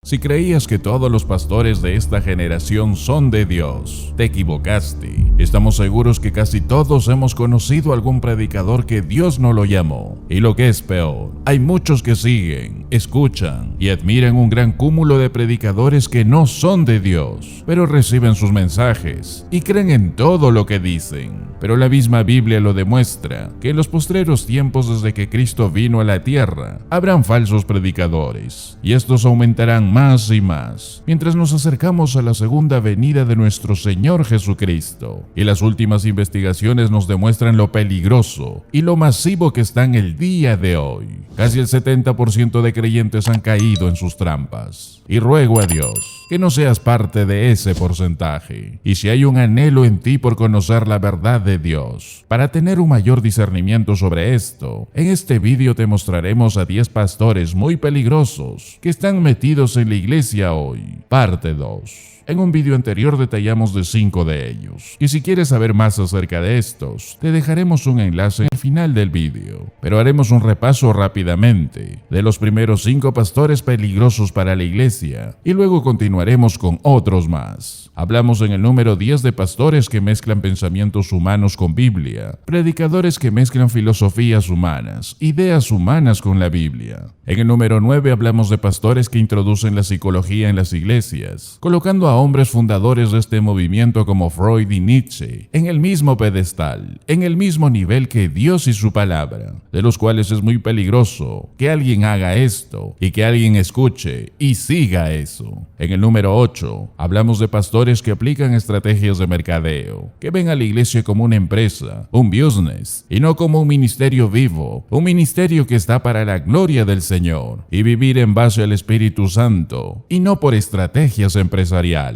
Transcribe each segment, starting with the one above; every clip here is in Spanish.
Si creías que todos los pastores de esta generación son de Dios, te equivocaste. Estamos seguros que casi todos hemos conocido a algún predicador que Dios no lo llamó. Y lo que es peor, hay muchos que siguen, escuchan y admiran un gran cúmulo de predicadores que no son de Dios, pero reciben sus mensajes y creen en todo lo que dicen. Pero la misma Biblia lo demuestra, que en los postreros tiempos desde que Cristo vino a la tierra, habrán falsos predicadores, y estos aumentarán más y más, mientras nos acercamos a la segunda venida de nuestro Señor Jesucristo. Y las últimas investigaciones nos demuestran lo peligroso y lo masivo que está en el día de hoy. Casi el 70% de creyentes han caído en sus trampas. Y ruego a Dios que no seas parte de ese porcentaje. Y si hay un anhelo en ti por conocer la verdad de Dios, para tener un mayor discernimiento sobre esto, en este vídeo te mostraremos a 10 pastores muy peligrosos que están metidos en la iglesia hoy. Parte 2. En un vídeo anterior detallamos de 5 de ellos, y si quieres saber más acerca de estos, te dejaremos un enlace al final del vídeo. Pero haremos un repaso rápidamente de los primeros 5 pastores peligrosos para la iglesia, y luego continuaremos con otros más. Hablamos en el número 10 de pastores que mezclan pensamientos humanos con Biblia, predicadores que mezclan filosofías humanas, ideas humanas con la Biblia. En el número 9 hablamos de pastores que introducen la psicología en las iglesias, colocando a hombres fundadores de este movimiento como Freud y Nietzsche en el mismo pedestal, en el mismo nivel que Dios y su palabra, de los cuales es muy peligroso que alguien haga esto y que alguien escuche y siga eso. En el número 8 hablamos de pastores que aplican estrategias de mercadeo, que ven a la iglesia como una empresa, un business, y no como un ministerio vivo, un ministerio que está para la gloria del Señor y vivir en base al Espíritu Santo y no por estrategias empresariales.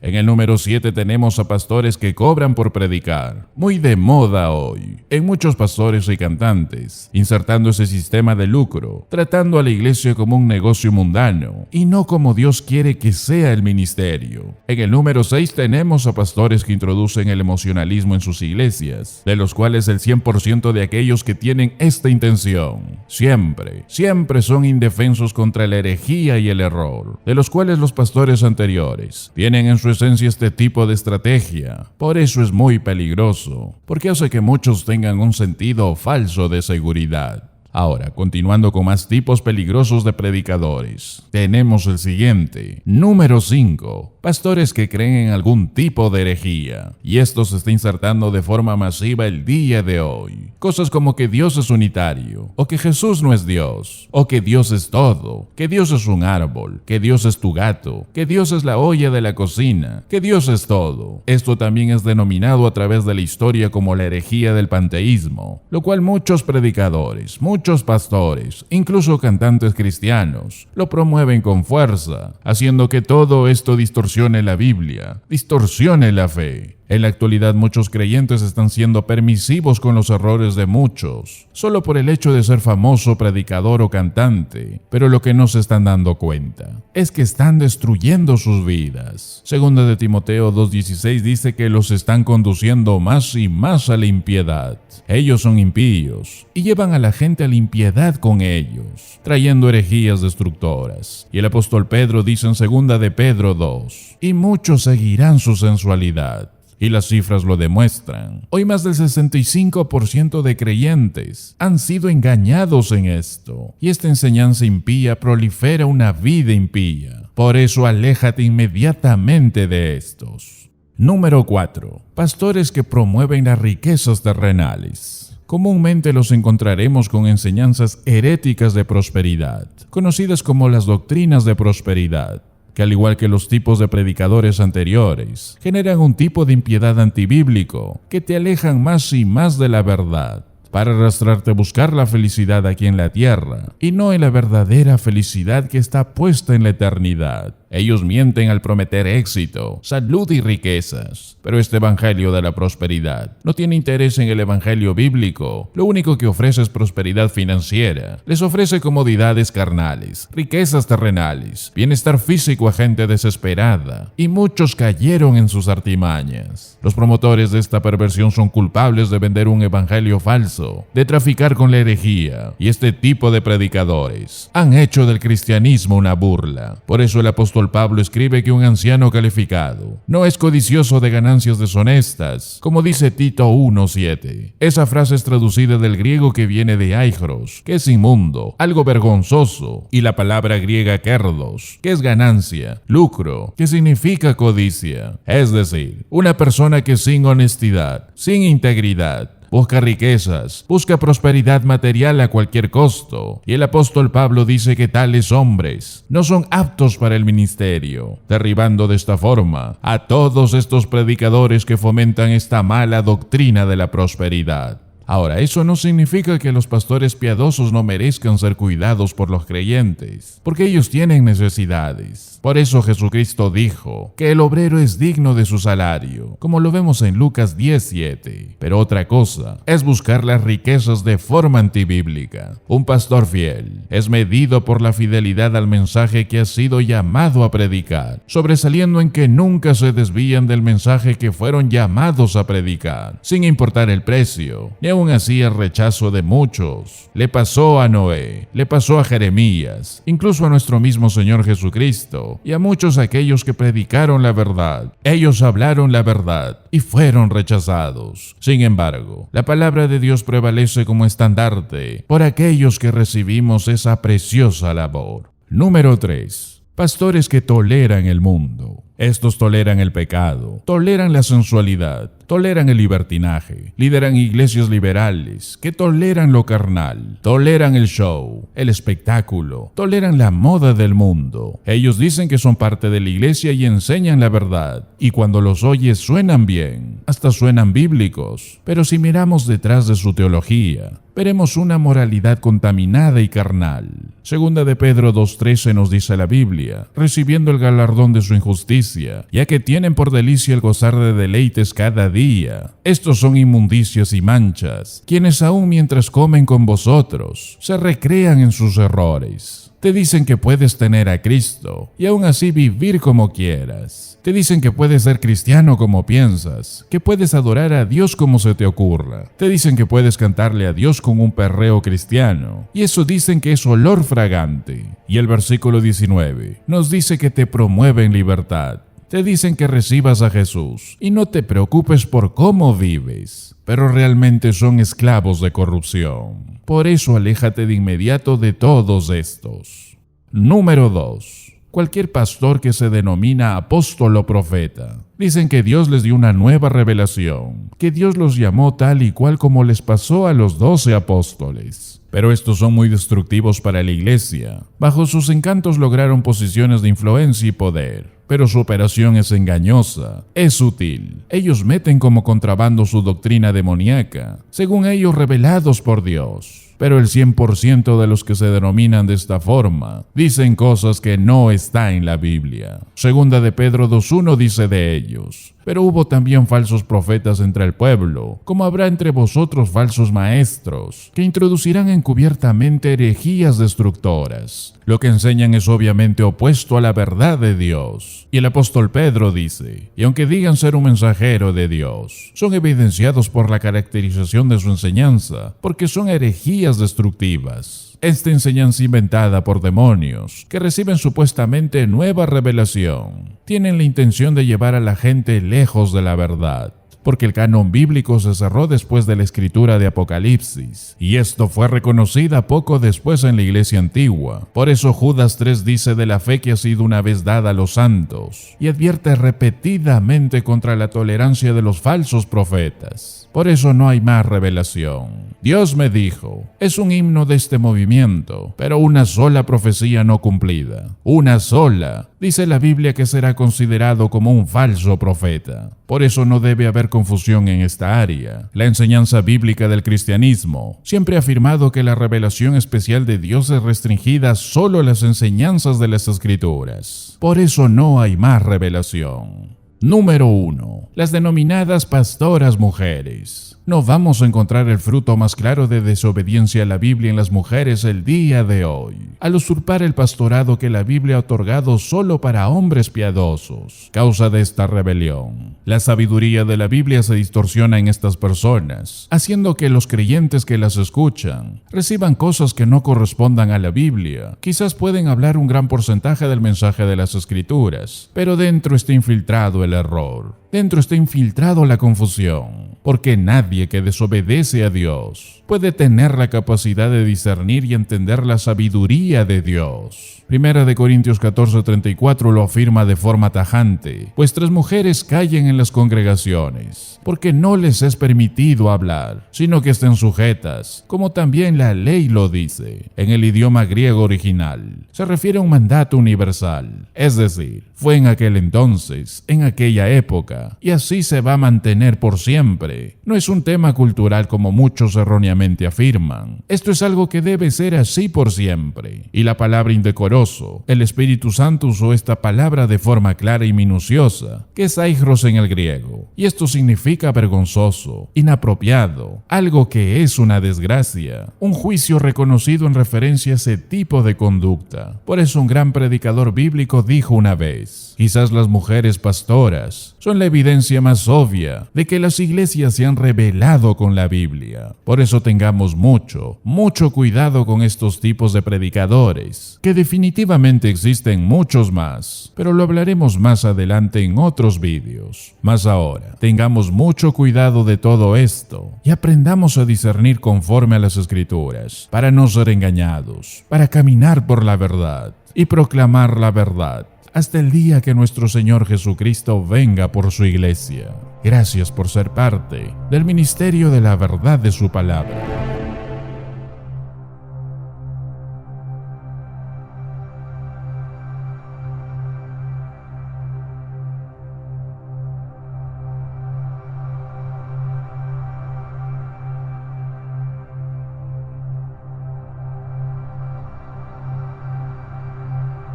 En el número 7 tenemos a pastores que cobran por predicar, muy de moda hoy, en muchos pastores y cantantes, insertando ese sistema de lucro, tratando a la iglesia como un negocio mundano y no como Dios quiere que sea el ministerio. En el número 6 tenemos a pastores que introducen el emocionalismo en sus iglesias, de los cuales el 100% de aquellos que tienen esta intención siempre son indefensos contra la herejía y el error, de los cuales los pastores anteriores tienen en su esencia este tipo de estrategia. Por eso es muy peligroso, porque hace que muchos tengan un sentido falso de seguridad. Ahora, continuando con más tipos peligrosos de predicadores, tenemos el siguiente, número 5. Pastores que creen en algún tipo de herejía, y esto se está insertando de forma masiva el día de hoy. Cosas como que Dios es unitario, o que Jesús no es Dios, o que Dios es todo, que Dios es un árbol, que Dios es tu gato, que Dios es la olla de la cocina, que Dios es todo. Esto también es denominado a través de la historia como la herejía del panteísmo, lo cual muchos predicadores, muchos pastores, incluso cantantes cristianos, lo promueven con fuerza, haciendo que todo esto distorsione la Biblia, distorsione la fe. En la actualidad muchos creyentes están siendo permisivos con los errores de muchos, solo por el hecho de ser famoso predicador o cantante, pero lo que no se están dando cuenta es que están destruyendo sus vidas. Segunda de Timoteo 2:16 dice que los están conduciendo más y más a la impiedad. Ellos son impíos y llevan a la gente a la impiedad con ellos, trayendo herejías destructoras. Y el apóstol Pedro dice en segunda de Pedro 2, y muchos seguirán su sensualidad. Y las cifras lo demuestran. Hoy más del 65% de creyentes han sido engañados en esto. Y esta enseñanza impía prolifera una vida impía. Por eso aléjate inmediatamente de estos. Número 4. Pastores que promueven las riquezas terrenales. Comúnmente los encontraremos con enseñanzas heréticas de prosperidad, conocidas como las doctrinas de prosperidad, que al igual que los tipos de predicadores anteriores, generan un tipo de impiedad antibíblico que te alejan más y más de la verdad, para arrastrarte a buscar la felicidad aquí en la tierra y no en la verdadera felicidad que está puesta en la eternidad. Ellos mienten al prometer éxito, salud y riquezas. Pero este evangelio de la prosperidad no tiene interés en el evangelio bíblico. Lo único que ofrece es prosperidad financiera. Les ofrece comodidades carnales, riquezas terrenales, bienestar físico a gente desesperada. Y muchos cayeron en sus artimañas. Los promotores de esta perversión son culpables de vender un evangelio falso, de traficar con la herejía. Y este tipo de predicadores han hecho del cristianismo una burla. Por eso el apóstol Pablo escribe que un anciano calificado no es codicioso de ganancias deshonestas, como dice Tito 1:7. Esa frase es traducida del griego que viene de aigros, que es inmundo, algo vergonzoso, y la palabra griega kerdos, que es ganancia, lucro, que significa codicia. Es decir, una persona que sin honestidad, sin integridad, busca riquezas, busca prosperidad material a cualquier costo. Y el apóstol Pablo dice que tales hombres no son aptos para el ministerio, derribando de esta forma a todos estos predicadores que fomentan esta mala doctrina de la prosperidad. Ahora, eso no significa que los pastores piadosos no merezcan ser cuidados por los creyentes, porque ellos tienen necesidades. Por eso Jesucristo dijo que el obrero es digno de su salario, como lo vemos en Lucas 10:7. Pero otra cosa es buscar las riquezas de forma antibíblica. Un pastor fiel es medido por la fidelidad al mensaje que ha sido llamado a predicar, sobresaliendo en que nunca se desvían del mensaje que fueron llamados a predicar, sin importar el precio, ni aún así el rechazo de muchos. Le pasó a Noé, le pasó a Jeremías, incluso a nuestro mismo Señor Jesucristo, y a muchos aquellos que predicaron la verdad. Ellos hablaron la verdad y fueron rechazados. Sin embargo, la palabra de Dios prevalece como estandarte por aquellos que recibimos esa preciosa labor. Número 3. Pastores que toleran el mundo. Estos toleran el pecado, toleran la sensualidad, toleran el libertinaje, lideran iglesias liberales que toleran lo carnal, toleran el show, el espectáculo, toleran la moda del mundo. Ellos dicen que son parte de la iglesia y enseñan la verdad, y cuando los oyes suenan bien, hasta suenan bíblicos, pero si miramos detrás de su teología, veremos una moralidad contaminada y carnal. Segunda de Pedro 2:13 nos dice la Biblia, recibiendo el galardón de su injusticia, ya que tienen por delicia el gozar de deleites cada día. Estos son inmundicias y manchas, quienes aún mientras comen con vosotros, se recrean en sus errores. Te dicen que puedes tener a Cristo y aún así vivir como quieras. Te dicen que puedes ser cristiano como piensas, que puedes adorar a Dios como se te ocurra. Te dicen que puedes cantarle a Dios con un perreo cristiano, y eso dicen que es olor fragante. Y el versículo 19 nos dice que te promueven libertad. Te dicen que recibas a Jesús y no te preocupes por cómo vives, pero realmente son esclavos de corrupción. Por eso aléjate de inmediato de todos estos. Número 2. Cualquier pastor que se denomina apóstol o profeta. Dicen que Dios les dio una nueva revelación, que Dios los llamó tal y cual como les pasó a los 12 apóstoles. Pero estos son muy destructivos para la iglesia. Bajo sus encantos lograron posiciones de influencia y poder. Pero su operación es engañosa, es sutil. Ellos meten como contrabando su doctrina demoníaca, según ellos revelados por Dios. Pero el 100% de los que se denominan de esta forma dicen cosas que no está en la Biblia. Segunda de Pedro 2:1 dice de ellos: pero hubo también falsos profetas entre el pueblo, como habrá entre vosotros falsos maestros, que introducirán encubiertamente herejías destructoras. Lo que enseñan es obviamente opuesto a la verdad de Dios. Y el apóstol Pedro dice, y aunque digan ser un mensajero de Dios, son evidenciados por la caracterización de su enseñanza, porque son herejías destructivas. Esta enseñanza inventada por demonios, que reciben supuestamente nueva revelación, tienen la intención de llevar a la gente lejos de la verdad, porque el canon bíblico se cerró después de la escritura de Apocalipsis, y esto fue reconocida poco después en la iglesia antigua. Por eso Judas 3 dice de la fe que ha sido una vez dada a los santos, y advierte repetidamente contra la tolerancia de los falsos profetas. Por eso no hay más revelación. Dios me dijo, es un himno de este movimiento, pero una sola profecía no cumplida. Una sola. dice la Biblia que será considerado como un falso profeta. Por eso no debe haber confusión en esta área. La enseñanza bíblica del cristianismo siempre ha afirmado que la revelación especial de Dios es restringida solo a las enseñanzas de las Escrituras. Por eso no hay más revelación. Número 1. Las denominadas pastoras mujeres. No vamos a encontrar el fruto más claro de desobediencia a la Biblia en las mujeres el día de hoy, al usurpar el pastorado que la Biblia ha otorgado solo para hombres piadosos, causa de esta rebelión. La sabiduría de la Biblia se distorsiona en estas personas, haciendo que los creyentes que las escuchan reciban cosas que no correspondan a la Biblia. Quizás pueden hablar un gran porcentaje del mensaje de las Escrituras, pero dentro está infiltrado el error. Dentro está infiltrado la confusión, porque nadie que desobedece a Dios puede tener la capacidad de discernir y entender la sabiduría de Dios. Primera de Corintios 14:34 lo afirma de forma tajante: vuestras mujeres callen en las congregaciones, porque no les es permitido hablar, sino que estén sujetas, como también la ley lo dice. En el idioma griego original, se refiere a un mandato universal, es decir, fue en aquel entonces, en aquella época, y así se va a mantener por siempre. No es un tema cultural como muchos erróneamente afirman. Esto es algo que debe ser así por siempre. Y la palabra indecoroso, el Espíritu Santo usó esta palabra de forma clara y minuciosa, que es aigros en el griego, y esto significa vergonzoso, inapropiado, algo que es una desgracia, un juicio reconocido en referencia a ese tipo de conducta. Por eso un gran predicador bíblico dijo una vez: quizás las mujeres pastoras son la evidencia más obvia de que las iglesias se han rebelado con la Biblia. Por eso tengamos mucho cuidado con estos tipos de predicadores, que definitivamente existen muchos más, pero lo hablaremos más adelante en otros vídeos. Más ahora, tengamos mucho cuidado de todo esto y aprendamos a discernir conforme a las Escrituras, para no ser engañados, para caminar por la verdad y proclamar la verdad, hasta el día que nuestro Señor Jesucristo venga por su iglesia. Gracias por ser parte del ministerio de la verdad de su palabra.